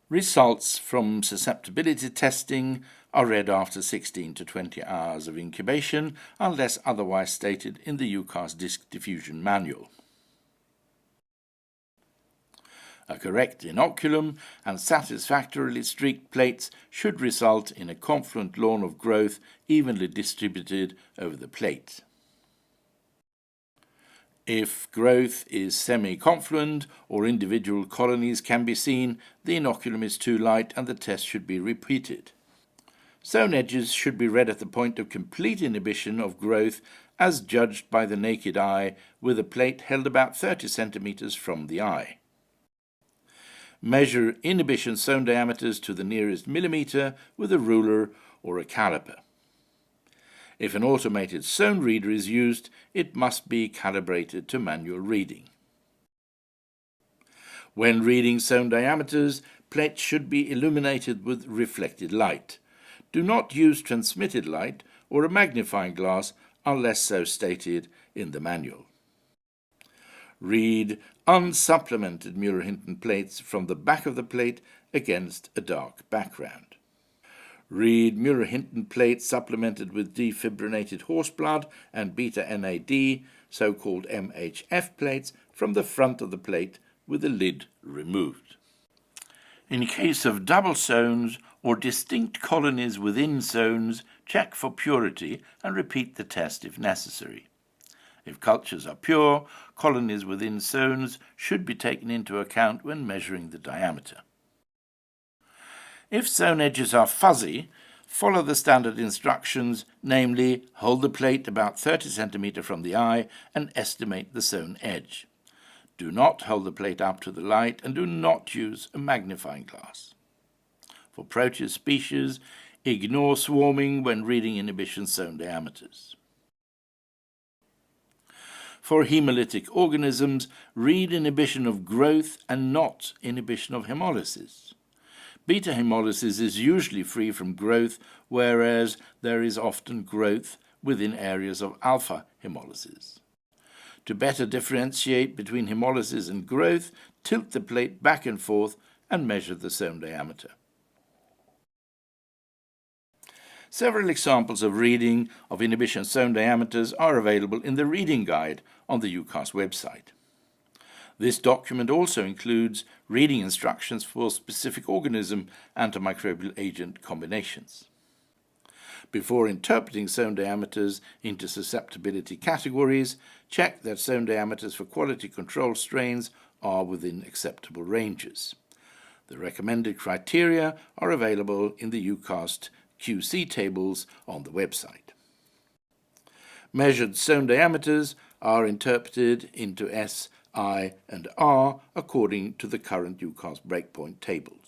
Results from susceptibility testing are read after 16 to 20 hours of incubation unless otherwise stated in the UCAS Disc Diffusion Manual. A correct inoculum and satisfactorily streaked plates should result in a confluent lawn of growth evenly distributed over the plate. If growth is semi-confluent or individual colonies can be seen, the inoculum is too light and the test should be repeated. Sown edges should be read at the point of complete inhibition of growth as judged by the naked eye, with a plate held about 30 cm from the eye. Measure inhibition sown diameters to the nearest millimetre with a ruler or a caliper. If an automated sown reader is used, it must be calibrated to manual reading. When reading sown diameters, plates should be illuminated with reflected light. Do not use transmitted light or a magnifying glass unless so stated in the manual. Read unsupplemented Muir-Hinton plates from the back of the plate against a dark background. Read Muir-Hinton plates supplemented with defibrinated horseblood and beta-NAD, so-called MHF plates, from the front of the plate with the lid removed. In case of double sows or distinct colonies within zones, check for purity and repeat the test if necessary. If cultures are pure, colonies within zones should be taken into account when measuring the diameter. If sown edges are fuzzy, follow the standard instructions, namely, hold the plate about 30 cm from the eye and estimate the sown edge. Do not hold the plate up to the light and do not use a magnifying glass. For Proteus species, ignore swarming when reading inhibition sown diameters. For hemolytic organisms, read inhibition of growth and not inhibition of hemolysis. Beta hemolysis is usually free from growth, whereas there is often growth within areas of alpha hemolysis. To better differentiate between hemolysis and growth, tilt the plate back and forth and measure the sown diameter. Several examples of reading of inhibition sown diameters are available in the reading guide on the UCAS website. This document also includes reading instructions for specific organism antimicrobial agent combinations. Before interpreting sown diameters into susceptibility categories, check that sown diameters for quality control strains are within acceptable ranges. The recommended criteria are available in the UCAS QC tables on the website. Measured sown diameters are interpreted into S, I, and R according to the current UCAS breakpoint tables.